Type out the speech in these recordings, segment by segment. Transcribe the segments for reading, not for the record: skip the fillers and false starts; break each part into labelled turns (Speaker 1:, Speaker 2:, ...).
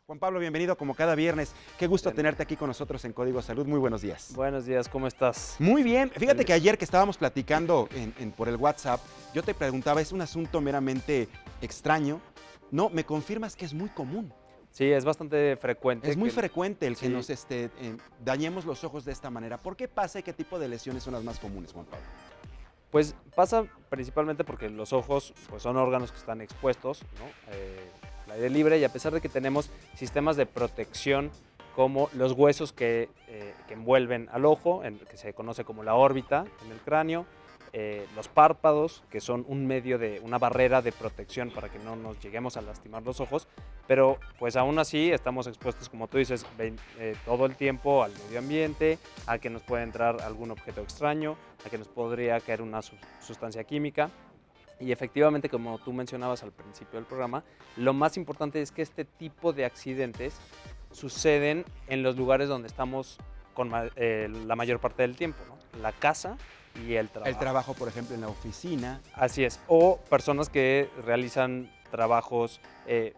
Speaker 1: Juan Pablo, bienvenido como cada viernes. Qué gusto tenerte aquí con nosotros en Código Salud. Muy buenos días.
Speaker 2: Buenos días, ¿cómo estás?
Speaker 1: Muy bien. Fíjate que ayer que estábamos platicando por el WhatsApp, yo te preguntaba, ¿es un asunto meramente extraño? No, me confirmas que es muy común.
Speaker 2: Sí, es bastante frecuente.
Speaker 1: Es muy frecuente el que
Speaker 2: sí.
Speaker 1: nos dañemos los ojos de esta manera. ¿Por qué pasa y qué tipo de lesiones son las más comunes, Juan Pablo?
Speaker 2: Pues pasa principalmente porque los ojos pues, son órganos que están expuestos, ¿no? Al aire libre, y a pesar de que tenemos sistemas de protección como los huesos que envuelven al ojo, que se conoce como la órbita en el cráneo, los párpados, que son un medio de una barrera de protección para que no nos lleguemos a lastimar los ojos, pero pues aún así estamos expuestos, como tú dices, todo el tiempo al medio ambiente, a que nos puede entrar algún objeto extraño, a que nos podría caer una sustancia química. Y efectivamente, como tú mencionabas al principio del programa, lo más importante es que este tipo de accidentes suceden en los lugares donde estamos la mayor parte del tiempo, ¿no? La casa y el trabajo.
Speaker 1: El trabajo, por ejemplo, en la oficina.
Speaker 2: Así es. O personas que realizan trabajos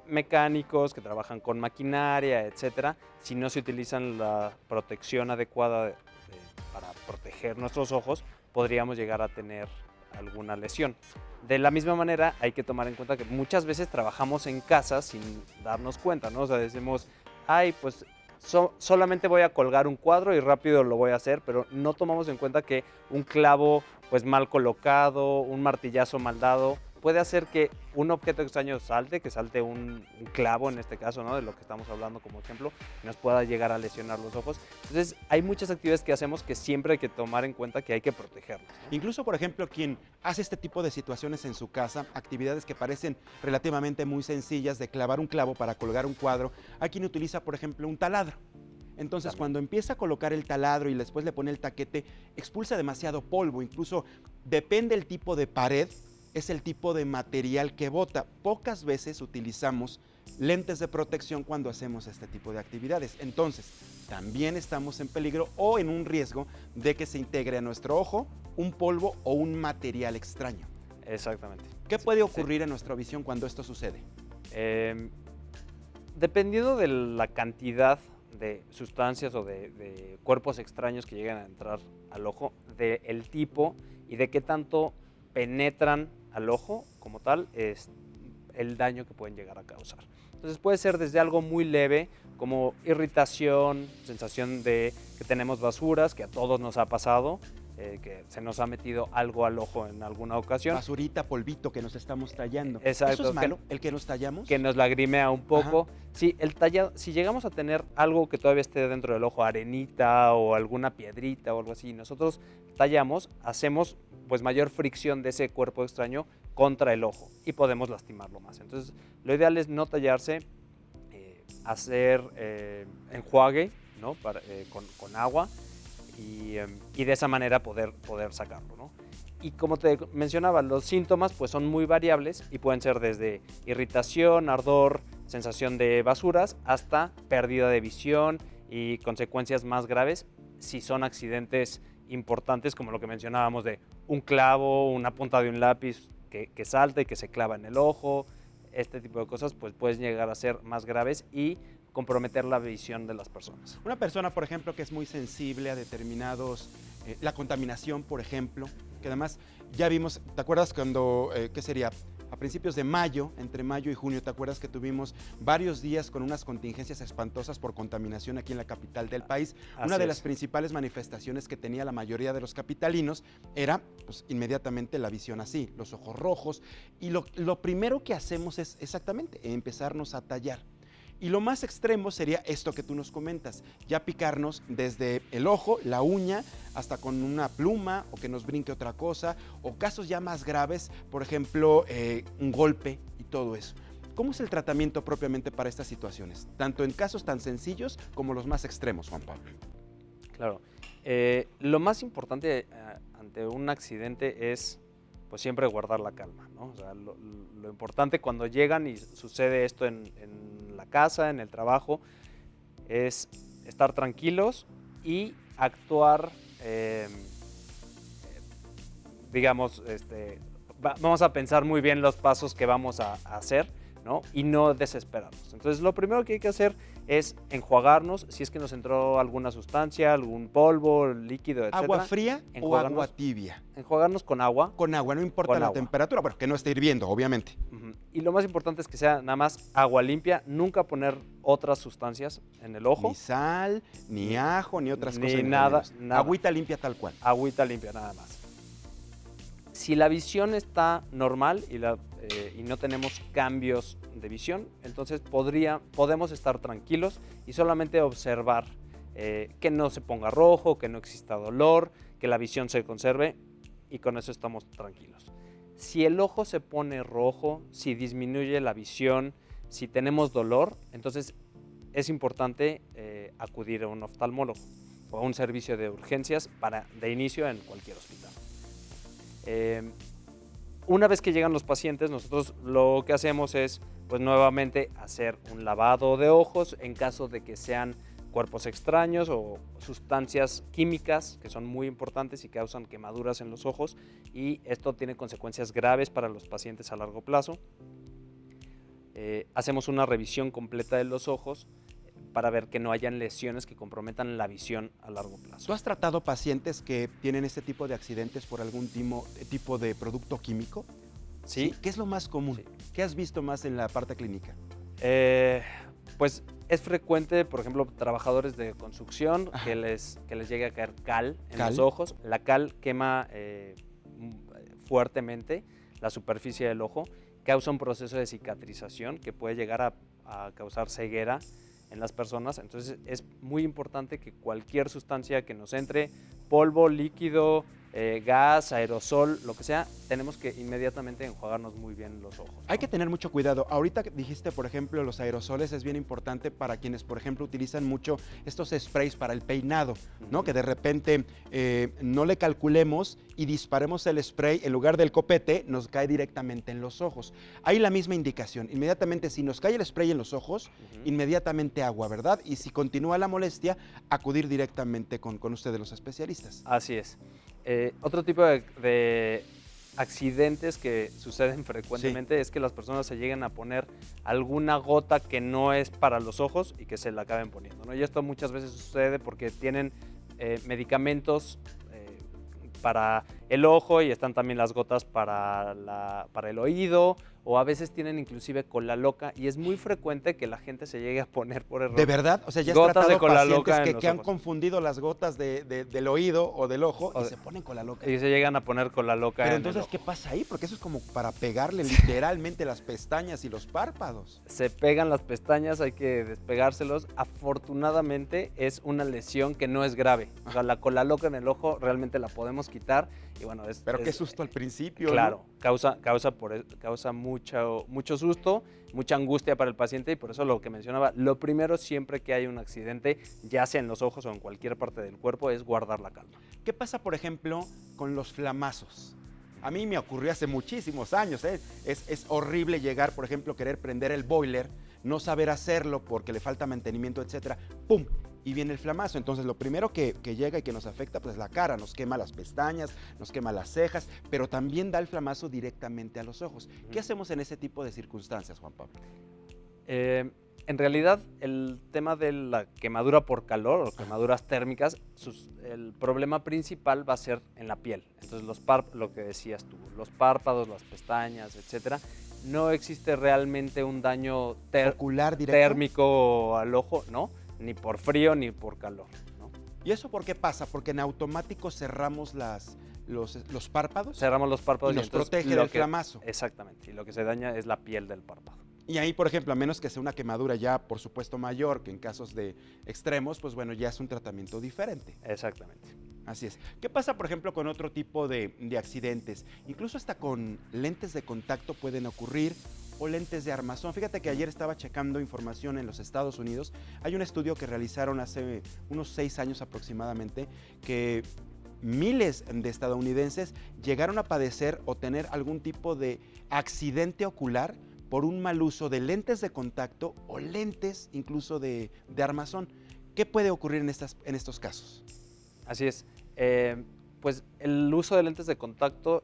Speaker 2: mecánicos, que trabajan con maquinaria, etcétera. Si no se utilizan la protección adecuada para proteger nuestros ojos, podríamos llegar a tener alguna lesión. De la misma manera, hay que tomar en cuenta que muchas veces trabajamos en casa sin darnos cuenta, ¿no? O sea, decimos, ay, pues solamente voy a colgar un cuadro y rápido lo voy a hacer, pero no tomamos en cuenta que un clavo pues mal colocado, un martillazo mal dado, puede hacer que un objeto extraño que salte un clavo en este caso, ¿no? De lo que estamos hablando como ejemplo, y nos pueda llegar a lesionar los ojos. Entonces, hay muchas actividades que hacemos que siempre hay que tomar en cuenta que hay que protegerlos, ¿no?
Speaker 1: Incluso, por ejemplo, quien hace este tipo de situaciones en su casa, actividades que parecen relativamente muy sencillas, de clavar un clavo para colgar un cuadro, hay quien utiliza, por ejemplo, un taladro. Entonces, cuando empieza a colocar el taladro y después le pone el taquete, expulsa demasiado polvo. Incluso, depende del tipo de pared, es el tipo de material que bota. Pocas veces utilizamos lentes de protección cuando hacemos este tipo de actividades. Entonces, también estamos en peligro o en un riesgo de que se integre a nuestro ojo un polvo o un material extraño.
Speaker 2: Exactamente.
Speaker 1: ¿Qué puede ocurrir en nuestra visión cuando esto sucede?
Speaker 2: Dependiendo de la cantidad de sustancias o de cuerpos extraños que llegan a entrar al ojo, del tipo y de qué tanto penetran al ojo como tal, es el daño que pueden llegar a causar. Entonces puede ser desde algo muy leve como irritación, sensación de que tenemos basuras, que a todos nos ha pasado, que se nos ha metido algo al ojo en alguna ocasión.
Speaker 1: Basurita, polvito que nos estamos tallando.
Speaker 2: Exacto.
Speaker 1: ¿Eso es malo, el que nos tallamos?
Speaker 2: Que nos lagrimea un poco.
Speaker 1: Ajá.
Speaker 2: Sí, si llegamos a tener algo que todavía esté dentro del ojo, arenita o alguna piedrita o algo así, nosotros tallamos, hacemos pues mayor fricción de ese cuerpo extraño contra el ojo y podemos lastimarlo más. Entonces, lo ideal es no tallarse, hacer enjuague, ¿no? Con agua y de esa manera poder sacarlo, ¿no? Y como te mencionaba, los síntomas pues son muy variables y pueden ser desde irritación, ardor, sensación de basuras, hasta pérdida de visión y consecuencias más graves si son accidentes importantes como lo que mencionábamos de un clavo, una punta de un lápiz que salta y que se clava en el ojo. Este tipo de cosas pues pueden llegar a ser más graves y comprometer la visión de las personas.
Speaker 1: Una persona, por ejemplo, que es muy sensible a determinados, la contaminación, por ejemplo, que además ya vimos, ¿te acuerdas cuando, qué sería? A principios de mayo, entre mayo y junio, ¿te acuerdas que tuvimos varios días con unas contingencias espantosas por contaminación aquí en la capital del país? Una de las principales manifestaciones que tenía la mayoría de los capitalinos era, pues, inmediatamente la visión así, los ojos rojos, y lo primero que hacemos es exactamente empezarnos a tallar. Y lo más extremo sería esto que tú nos comentas, ya picarnos desde el ojo, la uña, hasta con una pluma o que nos brinque otra cosa, o casos ya más graves, por ejemplo, un golpe y todo eso. ¿Cómo es el tratamiento propiamente para estas situaciones? Tanto en casos tan sencillos como los más extremos, Juan Pablo.
Speaker 2: Claro. Lo más importante ante un accidente es pues siempre guardar la calma, ¿no? O sea, lo importante cuando llegan y sucede esto en la casa, en el trabajo, es estar tranquilos y actuar, digamos, vamos a pensar muy bien los pasos que vamos a hacer ¿no? Y no desesperarnos. Entonces, lo primero que hay que hacer es enjuagarnos si es que nos entró alguna sustancia, algún polvo, líquido, etc.
Speaker 1: ¿Agua fría o agua tibia?
Speaker 2: Enjuagarnos con agua.
Speaker 1: Con agua, no importa
Speaker 2: Con
Speaker 1: la
Speaker 2: agua.
Speaker 1: temperatura, bueno, que no esté hirviendo, obviamente.
Speaker 2: Y lo más importante es que sea nada más agua limpia, nunca poner otras sustancias en el ojo.
Speaker 1: Ni sal, ni ajo, ni otras
Speaker 2: Ni
Speaker 1: cosas.
Speaker 2: nada,
Speaker 1: rellenos.
Speaker 2: nada.
Speaker 1: Agüita limpia tal cual.
Speaker 2: Agüita limpia nada más. Si la visión está normal y no tenemos cambios de visión, entonces podemos estar tranquilos y solamente observar que no se ponga rojo, que no exista dolor, que la visión se conserve, y con eso estamos tranquilos. Si el ojo se pone rojo, si disminuye la visión, si tenemos dolor, entonces es importante acudir a un oftalmólogo o a un servicio de urgencias de inicio en cualquier hospital. Una vez que llegan los pacientes, nosotros lo que hacemos es, pues nuevamente, hacer un lavado de ojos en caso de que sean cuerpos extraños o sustancias químicas que son muy importantes y causan quemaduras en los ojos, y esto tiene consecuencias graves para los pacientes a largo plazo. Hacemos una revisión completa de los ojos para ver que no hayan lesiones que comprometan la visión a largo plazo.
Speaker 1: ¿Tú has tratado pacientes que tienen este tipo de accidentes por algún tipo de producto químico?
Speaker 2: Sí.
Speaker 1: ¿Qué es lo más común?
Speaker 2: Sí.
Speaker 1: ¿Qué has visto más en la parte clínica?
Speaker 2: Pues es frecuente, por ejemplo, trabajadores de construcción
Speaker 1: Ajá.
Speaker 2: que les llegue a caer cal en
Speaker 1: ¿Cal?
Speaker 2: los ojos. La cal quema fuertemente la superficie del ojo, causa un proceso de cicatrización que puede llegar a causar ceguera en las personas. Entonces es muy importante que cualquier sustancia que nos entre, polvo, líquido, gas, aerosol, lo que sea, tenemos que inmediatamente enjuagarnos muy bien los ojos, ¿no?
Speaker 1: Hay que tener mucho cuidado. Ahorita que dijiste, por ejemplo, los aerosoles es bien importante para quienes, por ejemplo, utilizan mucho estos sprays para el peinado, ¿no? Que de repente no le calculemos y disparemos el spray, en lugar del copete, nos cae directamente en los ojos. Hay la misma indicación. Inmediatamente, si nos cae el spray en los ojos, inmediatamente agua, ¿verdad? Y si continúa la molestia, acudir directamente con ustedes, los especialistas.
Speaker 2: Así es. Otro tipo de accidentes que suceden frecuentemente es que las personas se lleguen a poner alguna gota que no es para los ojos y que se la acaben poniendo, ¿no? Y esto muchas veces sucede porque tienen medicamentos para el ojo y están también las gotas para el oído, o a veces tienen inclusive cola loca, y es muy frecuente que la gente se llegue a poner por error.
Speaker 1: ¿De verdad? O sea, ya has
Speaker 2: Gotas de
Speaker 1: tratado
Speaker 2: cola
Speaker 1: pacientes
Speaker 2: loca en los
Speaker 1: que han
Speaker 2: ojos.
Speaker 1: confundido las gotas del oído o del ojo
Speaker 2: O
Speaker 1: y
Speaker 2: de-
Speaker 1: se ponen cola loca.
Speaker 2: Y se llegan a poner cola loca
Speaker 1: Pero
Speaker 2: en el
Speaker 1: entonces,
Speaker 2: ojo.
Speaker 1: ¿qué pasa ahí? Porque eso es como para pegarle literalmente las pestañas y los párpados.
Speaker 2: Se pegan las pestañas, hay que despegárselos. Afortunadamente es una lesión que no es grave. O sea, la cola loca en el ojo realmente la podemos quitar, y bueno,
Speaker 1: Pero qué susto al principio, ¿no?
Speaker 2: Claro, causa mucho susto, mucha angustia para el paciente, y por eso lo que mencionaba, lo primero siempre que hay un accidente, ya sea en los ojos o en cualquier parte del cuerpo, es guardar la calma.
Speaker 1: ¿Qué pasa, por ejemplo, con los flamazos? A mí me ocurrió hace muchísimos años, ¿eh? Es horrible llegar, por ejemplo, querer prender el boiler, no saber hacerlo porque le falta mantenimiento, etcétera. ¡Pum! Y viene el flamazo. Entonces, lo primero que llega y que nos afecta, pues, es la cara. Nos quema las pestañas, nos quema las cejas, pero también da el flamazo directamente a los ojos. ¿Qué hacemos en ese tipo de circunstancias, Juan Pablo?
Speaker 2: En realidad, el tema de la quemadura por calor o quemaduras térmicas, el problema principal va a ser en la piel. Entonces, lo que decías tú, los párpados, las pestañas, etcétera, no existe realmente un daño
Speaker 1: Ocular directo.
Speaker 2: térmico al ojo, ¿no? Ni por frío ni por calor, ¿no?
Speaker 1: ¿Y eso por qué pasa? Porque en automático cerramos los párpados
Speaker 2: Cerramos los párpados
Speaker 1: y nos
Speaker 2: entonces
Speaker 1: protege del flamazo.
Speaker 2: Exactamente, y lo que se daña es la piel del párpado.
Speaker 1: Y ahí, por ejemplo, a menos que sea una quemadura ya, por supuesto, mayor, que en casos de extremos, pues bueno, ya es un tratamiento diferente.
Speaker 2: Exactamente.
Speaker 1: Así es. ¿Qué pasa, por ejemplo, con otro tipo de accidentes? Incluso hasta con lentes de contacto pueden ocurrir, o lentes de armazón. Fíjate que ayer estaba checando información en los Estados Unidos. Hay un estudio que realizaron hace unos 6 años aproximadamente, que miles de estadounidenses llegaron a padecer o tener algún tipo de accidente ocular por un mal uso de lentes de contacto o lentes incluso de armazón. ¿Qué puede ocurrir en estos casos?
Speaker 2: Así es. Pues el uso de lentes de contacto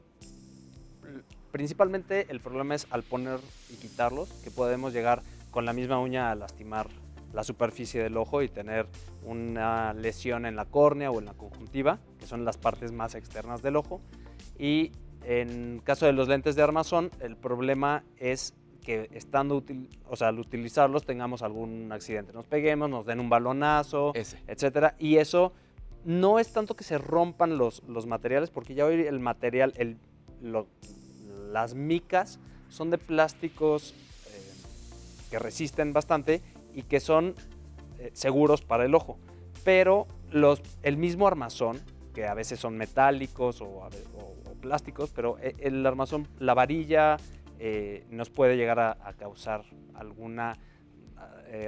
Speaker 2: Principalmente el problema es al poner y quitarlos, que podemos llegar con la misma uña a lastimar la superficie del ojo y tener una lesión en la córnea o en la conjuntiva, que son las partes más externas del ojo. Y en caso de los lentes de armazón, el problema es que al utilizarlos tengamos algún accidente, nos peguemos, nos den un balonazo, etcétera, y eso no es tanto que se rompan los materiales, porque ya hoy el material, las micas son de plásticos que resisten bastante y que son seguros para el ojo, pero el mismo armazón, que a veces son metálicos o plásticos, pero el armazón, la varilla, nos puede llegar a causar alguna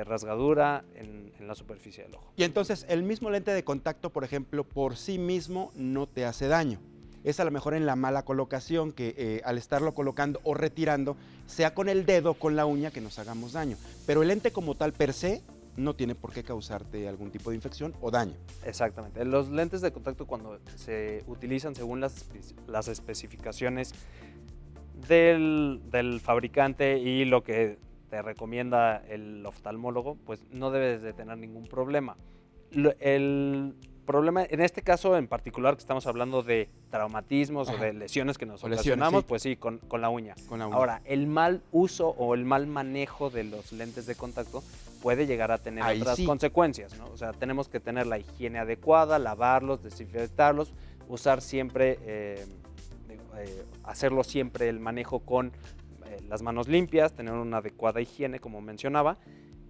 Speaker 2: rasgadura en la superficie del ojo.
Speaker 1: Y entonces el mismo lente de contacto, por ejemplo, por sí mismo no te hace daño. Es a lo mejor en la mala colocación que al estarlo colocando o retirando, sea con el dedo o con la uña, que nos hagamos daño. Pero el lente como tal per se no tiene por qué causarte algún tipo de infección o daño.
Speaker 2: Exactamente. Los lentes de contacto, cuando se utilizan según las especificaciones del fabricante y lo que te recomienda el oftalmólogo, pues no debes de tener ningún problema. El problema, en este caso en particular, que estamos hablando de traumatismos o de lesiones que nos ocasionamos, pues sí, con la uña. Ahora, el mal uso o el mal manejo de los lentes de contacto puede llegar a tener otras consecuencias, ¿no? O sea, tenemos que tener la higiene adecuada, lavarlos, desinfectarlos, usar siempre, hacerlo siempre el manejo con las manos limpias, tener una adecuada higiene, como mencionaba,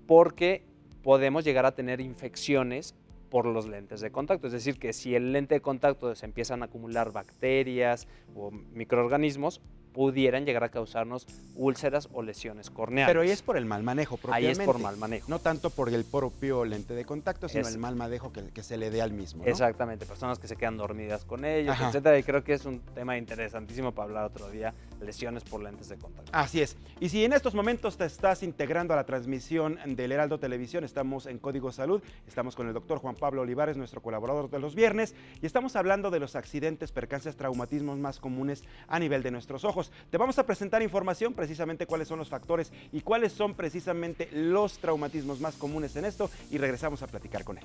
Speaker 2: porque podemos llegar a tener infecciones por los lentes de contacto. Es decir, que si el lente de contacto se empiezan a acumular bacterias o microorganismos, pudieran llegar a causarnos úlceras o lesiones corneales.
Speaker 1: Pero ahí es por el mal manejo propiamente.
Speaker 2: Ahí es por mal manejo.
Speaker 1: No tanto por el propio lente de contacto, sino el mal manejo que se le dé al mismo, ¿no?
Speaker 2: Exactamente, personas que se quedan dormidas con ellos, etcétera. Y creo que es un tema interesantísimo para hablar otro día, lesiones por lentes de contacto.
Speaker 1: Así es. Y si en estos momentos te estás integrando a la transmisión del Heraldo Televisión, estamos en Código Salud, estamos con el doctor Juan Pablo Olivares, nuestro colaborador de los viernes, y estamos hablando de los accidentes, percances, traumatismos más comunes a nivel de nuestros ojos. Te vamos a presentar información, precisamente cuáles son los factores y cuáles son precisamente los traumatismos más comunes en esto, y regresamos a platicar con él.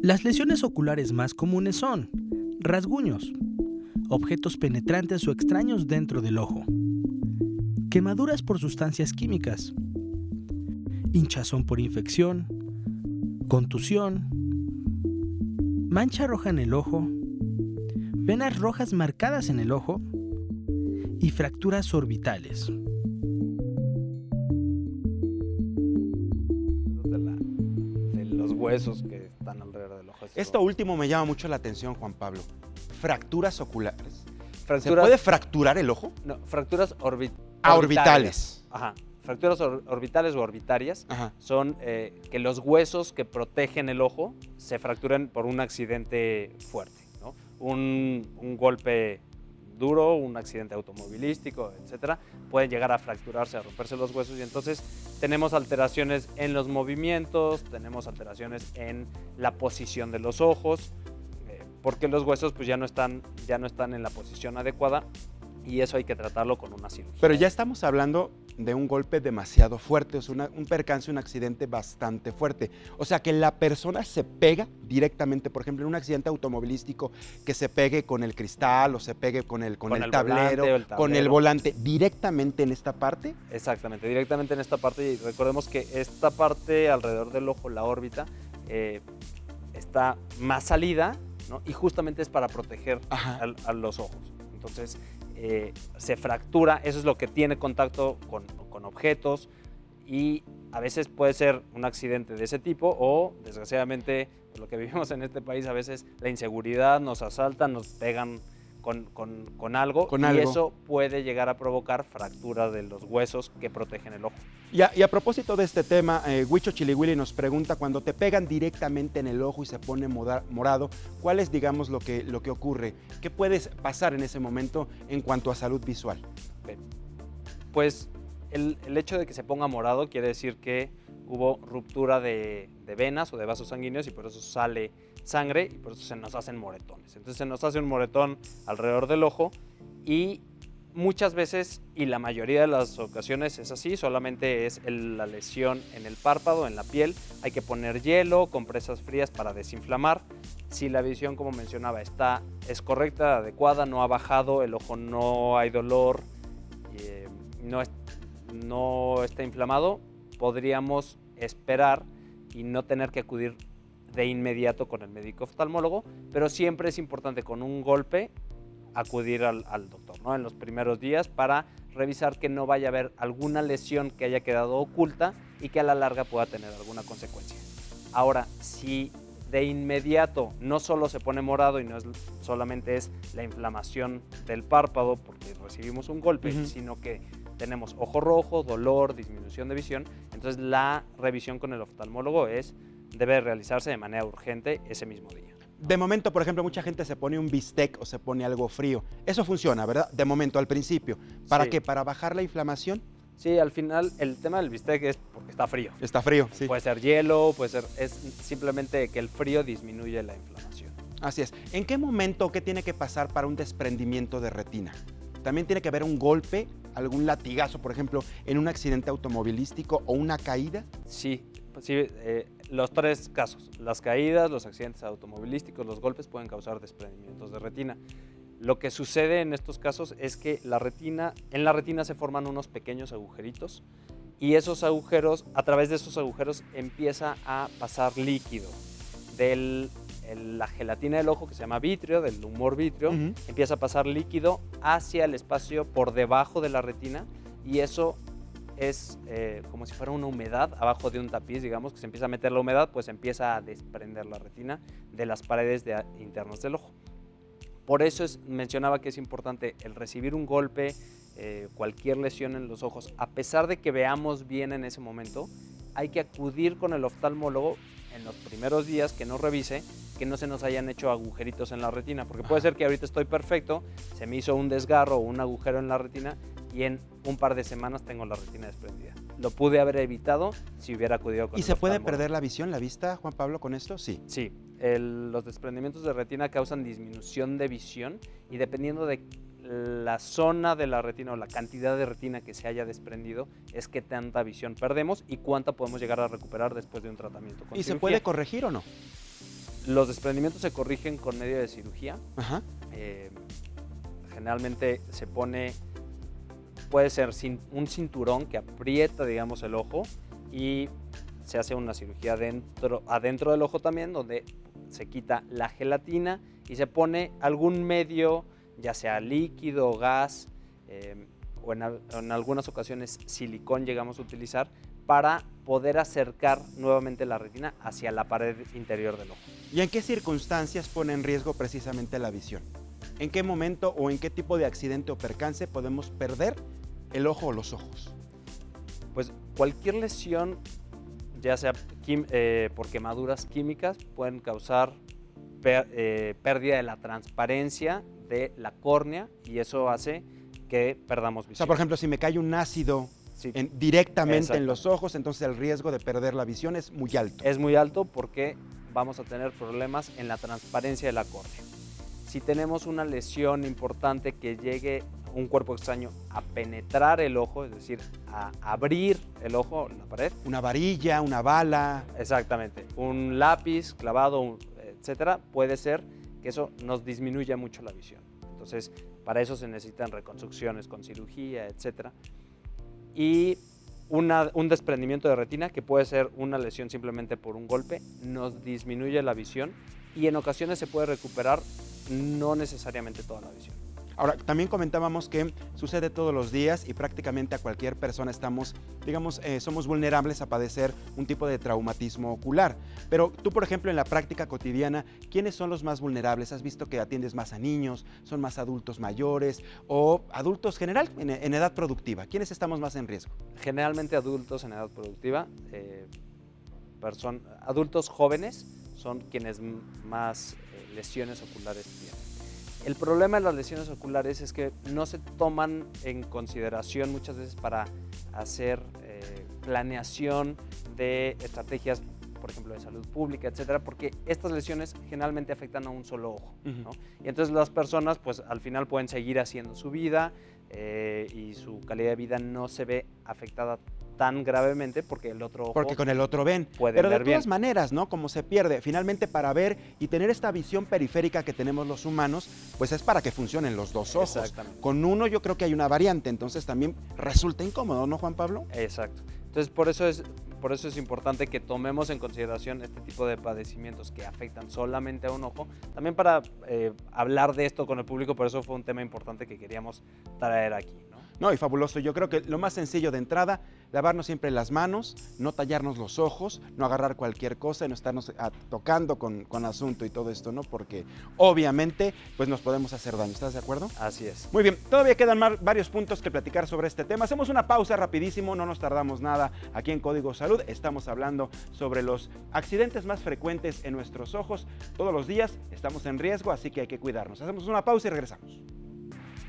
Speaker 3: Las lesiones oculares más comunes son rasguños, objetos penetrantes o extraños dentro del ojo, quemaduras por sustancias químicas, hinchazón por infección, contusión, mancha roja en el ojo, venas rojas marcadas en el ojo y fracturas orbitales.
Speaker 2: De los huesos que están alrededor del ojo.
Speaker 1: Esto último me llama mucho la atención, Juan Pablo. Fracturas oculares. ¿Se
Speaker 2: ¿Fracturas?
Speaker 1: puede fracturar el ojo?
Speaker 2: No, fracturas
Speaker 1: Orbitales.
Speaker 2: Ajá. Fracturas orbitales o orbitarias son que los huesos que protegen el ojo se fracturan por un accidente fuerte, ¿no? Un golpe duro, un accidente automovilístico, etcétera, pueden llegar a fracturarse, a romperse los huesos, y entonces tenemos alteraciones en los movimientos, tenemos alteraciones en la posición de los ojos, porque los huesos pues ya no están en la posición adecuada, y eso hay que tratarlo con una cirugía.
Speaker 1: Pero ya estamos hablando de un golpe demasiado fuerte, o sea, un percance, un accidente bastante fuerte. O sea, que la persona se pega directamente, por ejemplo, en un accidente automovilístico, que se pegue con el cristal o se pegue con el tablero, con el volante, directamente en esta parte.
Speaker 2: Exactamente, directamente en esta parte, y recordemos que esta parte alrededor del ojo, la órbita, está más salida, ¿no? Y justamente es para proteger a los ojos. Entonces, se fractura, eso es lo que tiene contacto con objetos, y a veces puede ser un accidente de ese tipo, o desgraciadamente, por lo que vivimos en este país, a veces la inseguridad, nos asaltan, nos pegan con algo, y eso puede llegar a provocar fractura de los huesos que protegen el ojo.
Speaker 1: Y a propósito de este tema, Huicho Chilihuili nos pregunta, cuando te pegan directamente en el ojo y se pone morado, ¿cuál es, digamos, lo que ocurre? ¿Qué puede pasar en ese momento en cuanto a salud visual?
Speaker 2: Pues el hecho de que se ponga morado quiere decir que hubo ruptura de venas o de vasos sanguíneos, y por eso sale sangre y por eso se nos hacen moretones. Entonces se nos hace un moretón alrededor del ojo y muchas veces, y la mayoría de las ocasiones es así, solamente es la lesión en el párpado, en la piel. Hay que poner hielo, compresas frías para desinflamar. Si la visión, como mencionaba, es correcta, adecuada, no ha bajado, el ojo no hay dolor, no está inflamado, podríamos esperar y no tener que acudir de inmediato con el médico oftalmólogo, pero siempre es importante con un golpe acudir al doctor, ¿no? En los primeros días para revisar que no vaya a haber alguna lesión que haya quedado oculta y que a la larga pueda tener alguna consecuencia. Ahora, si de inmediato no solo se pone morado y no solamente es la inflamación del párpado porque recibimos un golpe, sino que tenemos ojo rojo, dolor, disminución de visión, entonces la revisión con el oftalmólogo debe realizarse de manera urgente ese mismo día.
Speaker 1: De momento, por ejemplo, mucha gente se pone un bistec o se pone algo frío. Eso funciona, ¿verdad? De momento, al principio. ¿Para qué? ¿Para bajar la inflamación?
Speaker 2: Sí, al final el tema del bistec es porque está frío.
Speaker 1: Está frío, sí.
Speaker 2: Puede ser hielo, es simplemente que el frío disminuye la inflamación.
Speaker 1: Así es. ¿En qué momento, qué tiene que pasar para un desprendimiento de retina? ¿También tiene que haber un golpe, algún latigazo, por ejemplo, en un accidente automovilístico o una caída?
Speaker 2: Sí, los tres casos, las caídas, los accidentes automovilísticos, los golpes pueden causar desprendimientos de retina. Lo que sucede en estos casos es que en la retina se forman unos pequeños agujeritos y esos agujeros, a través de esos agujeros empieza a pasar líquido de la gelatina del ojo, que se llama vitrio, del humor vitrio, empieza a pasar líquido hacia el espacio por debajo de la retina y eso es como si fuera una humedad abajo de un tapiz, digamos, que se empieza a meter la humedad, pues empieza a desprender la retina de las paredes internas del ojo. Por eso mencionaba que es importante el recibir un golpe, cualquier lesión en los ojos, a pesar de que veamos bien en ese momento, hay que acudir con el oftalmólogo en los primeros días que nos revise, que no se nos hayan hecho agujeritos en la retina, porque puede ser que ahorita estoy perfecto, se me hizo un desgarro o un agujero en la retina y en un par de semanas tengo la retina desprendida. Lo pude haber evitado si hubiera acudido con el oftalmólogo.
Speaker 1: ¿Y se puede perder la visión, la vista, Juan Pablo, con esto? Sí.
Speaker 2: Sí, los desprendimientos de retina causan disminución de visión y dependiendo de la zona de la retina o la cantidad de retina que se haya desprendido es qué tanta visión perdemos y cuánta podemos llegar a recuperar después de un tratamiento con
Speaker 1: ¿Y
Speaker 2: cirugía.
Speaker 1: se puede corregir o no?
Speaker 2: Los desprendimientos se corrigen con medio de cirugía. Generalmente se pone, puede ser un cinturón que aprieta, digamos, el ojo y se hace una cirugía adentro del ojo también, donde se quita la gelatina y se pone algún medio, ya sea líquido o gas, o en algunas ocasiones silicón llegamos a utilizar para poder acercar nuevamente la retina hacia la pared interior del ojo.
Speaker 1: ¿Y en qué circunstancias pone en riesgo precisamente la visión? ¿En qué momento o en qué tipo de accidente o percance podemos perder el ojo o los ojos?
Speaker 2: Pues cualquier lesión, ya sea por quemaduras químicas, pueden causar pérdida de la transparencia de la córnea y eso hace que perdamos visión.
Speaker 1: O sea, por ejemplo, si me cae un ácido directamente en los ojos, entonces el riesgo de perder la visión es muy alto.
Speaker 2: Es muy alto porque vamos a tener problemas en la transparencia de la córnea. Si tenemos una lesión importante que llegue un cuerpo extraño a penetrar el ojo, es decir, a abrir el ojo, la pared.
Speaker 1: Una varilla, una bala.
Speaker 2: Exactamente. Un lápiz clavado, etcétera, puede ser que eso nos disminuya mucho la visión. Entonces, para eso se necesitan reconstrucciones con cirugía, etcétera. Y un desprendimiento de retina, que puede ser una lesión simplemente por un golpe, nos disminuye la visión y en ocasiones se puede recuperar no necesariamente toda la visión.
Speaker 1: Ahora, también comentábamos que sucede todos los días y prácticamente a cualquier persona estamos, digamos, somos vulnerables a padecer un tipo de traumatismo ocular. Pero tú, por ejemplo, en la práctica cotidiana, ¿quiénes son los más vulnerables? ¿Has visto que atiendes más a niños, son más adultos mayores o adultos general en edad productiva? ¿Quiénes estamos más en riesgo?
Speaker 2: Generalmente adultos en edad productiva, adultos jóvenes son quienes más lesiones oculares tienen. El problema de las lesiones oculares es que no se toman en consideración muchas veces para hacer planeación de estrategias por ejemplo, de salud pública, etcétera, porque estas lesiones generalmente afectan a un solo ojo, ¿no? Y entonces las personas, pues al final pueden seguir haciendo su vida y su calidad de vida no se ve afectada tan gravemente porque el otro ojo
Speaker 1: Porque con el otro ven.
Speaker 2: puede
Speaker 1: Pero de
Speaker 2: ver
Speaker 1: todas
Speaker 2: bien.
Speaker 1: maneras, ¿no? Como se pierde, finalmente para ver y tener esta visión periférica que tenemos los humanos, pues es para que funcionen los dos ojos.
Speaker 2: Exactamente.
Speaker 1: Con uno yo creo que hay una variante, entonces también resulta incómodo, ¿no, Juan Pablo?
Speaker 2: Exacto. Entonces, por eso es importante que tomemos en consideración este tipo de padecimientos que afectan solamente a un ojo. También para hablar de esto con el público, por eso fue un tema importante que queríamos traer aquí, ¿no?
Speaker 1: No, y fabuloso. Yo creo que lo más sencillo de entrada, lavarnos siempre las manos, no tallarnos los ojos, no agarrar cualquier cosa y no estarnos tocando con asunto y todo esto, ¿no? Porque obviamente pues nos podemos hacer daño. ¿Estás de acuerdo?
Speaker 2: Así es.
Speaker 1: Muy bien, todavía quedan varios puntos que platicar sobre este tema. Hacemos una pausa rapidísimo, no nos tardamos nada aquí en Código Salud. Estamos hablando sobre los accidentes más frecuentes en nuestros ojos. Todos los días estamos en riesgo, así que hay que cuidarnos. Hacemos una pausa y regresamos.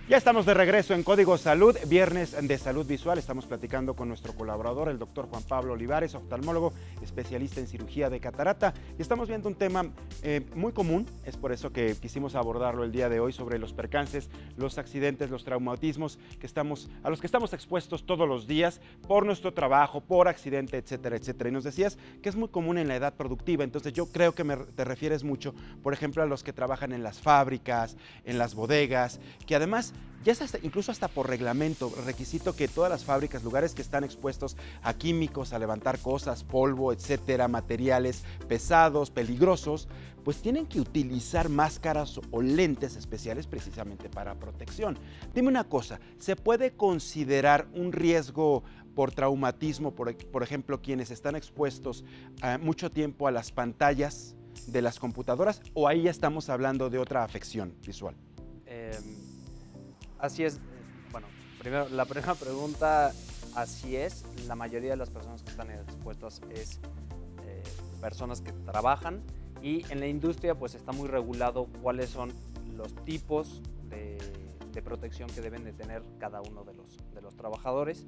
Speaker 1: Ya estamos de regreso en Código Salud, viernes de salud visual. Estamos platicando con nuestro colaborador, el doctor Juan Pablo Olivares, oftalmólogo, especialista en cirugía de catarata. Y estamos viendo un tema muy común, es por eso que quisimos abordarlo el día de hoy, sobre los percances, los accidentes, los traumatismos a los que estamos expuestos todos los días por nuestro trabajo, por accidente, etcétera, etcétera. Y nos decías que es muy común en la edad productiva, entonces yo creo que te refieres mucho, por ejemplo, a los que trabajan en las fábricas, en las bodegas, que además ya es incluso hasta por reglamento, requisito que todas las fábricas, lugares que están expuestos a químicos, a levantar cosas, polvo, etcétera, materiales pesados, peligrosos, pues tienen que utilizar máscaras o lentes especiales precisamente para protección. Dime una cosa, ¿se puede considerar un riesgo por traumatismo, por ejemplo, quienes están expuestos mucho tiempo a las pantallas de las computadoras, o ahí ya estamos hablando de otra afección visual?
Speaker 2: Así es. Bueno, primero, la primera pregunta, así es. La mayoría de las personas que están expuestas es personas que trabajan, y en la industria pues está muy regulado cuáles son los tipos de protección que deben de tener cada uno de los trabajadores.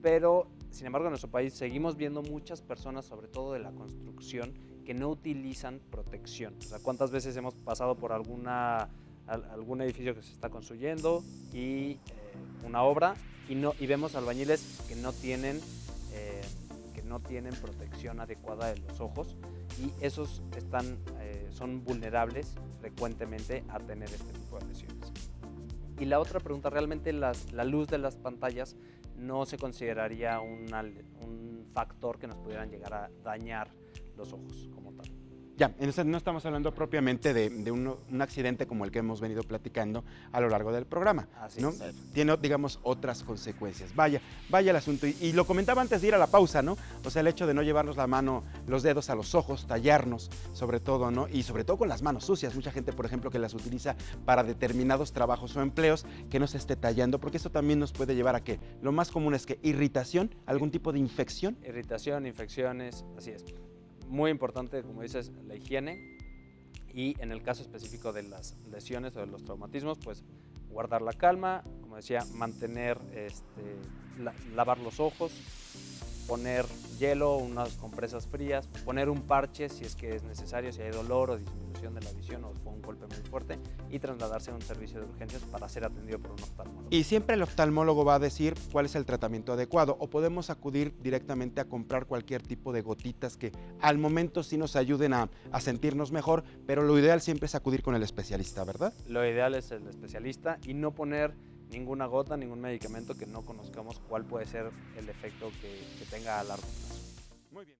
Speaker 2: Pero, sin embargo, en nuestro país seguimos viendo muchas personas, sobre todo de la construcción, que no utilizan protección. O sea, ¿cuántas veces hemos pasado por algún edificio que se está construyendo y una obra y vemos albañiles que no tienen protección adecuada de los ojos, y esos son vulnerables frecuentemente a tener este tipo de lesiones? Y la otra pregunta, realmente la luz de las pantallas no se consideraría un factor que nos pudieran llegar a dañar los ojos como tal.
Speaker 1: Ya, entonces no estamos hablando propiamente de un accidente como el que hemos venido platicando a lo largo del programa,
Speaker 2: Así
Speaker 1: ¿no?
Speaker 2: es.
Speaker 1: Tiene, digamos, otras consecuencias. Vaya el asunto. Y lo comentaba antes de ir a la pausa, ¿no? O sea, el hecho de no llevarnos la mano, los dedos a los ojos, tallarnos, sobre todo, ¿no? Y sobre todo con las manos sucias. Mucha gente, por ejemplo, que las utiliza para determinados trabajos o empleos, que no se esté tallando, porque eso también nos puede llevar a que lo más común es que irritación, algún tipo de infección.
Speaker 2: Irritación, infecciones, así es. Muy importante, como dices, la higiene, y en el caso específico de las lesiones o de los traumatismos, pues guardar la calma, como decía, lavar los ojos, poner hielo, unas compresas frías, poner un parche si es que es necesario, si hay dolor o disminución de la visión o fue un golpe muy fuerte, y trasladarse a un servicio de urgencias para ser atendido por un oftalmólogo.
Speaker 1: Y siempre el oftalmólogo va a decir cuál es el tratamiento adecuado, o podemos acudir directamente a comprar cualquier tipo de gotitas que al momento sí nos ayuden a sentirnos mejor, pero lo ideal siempre es acudir con el especialista, ¿verdad?
Speaker 2: Lo ideal es el especialista y no poner ninguna gota, ningún medicamento que no conozcamos cuál puede ser el efecto que tenga a largo plazo.
Speaker 1: Muy bien.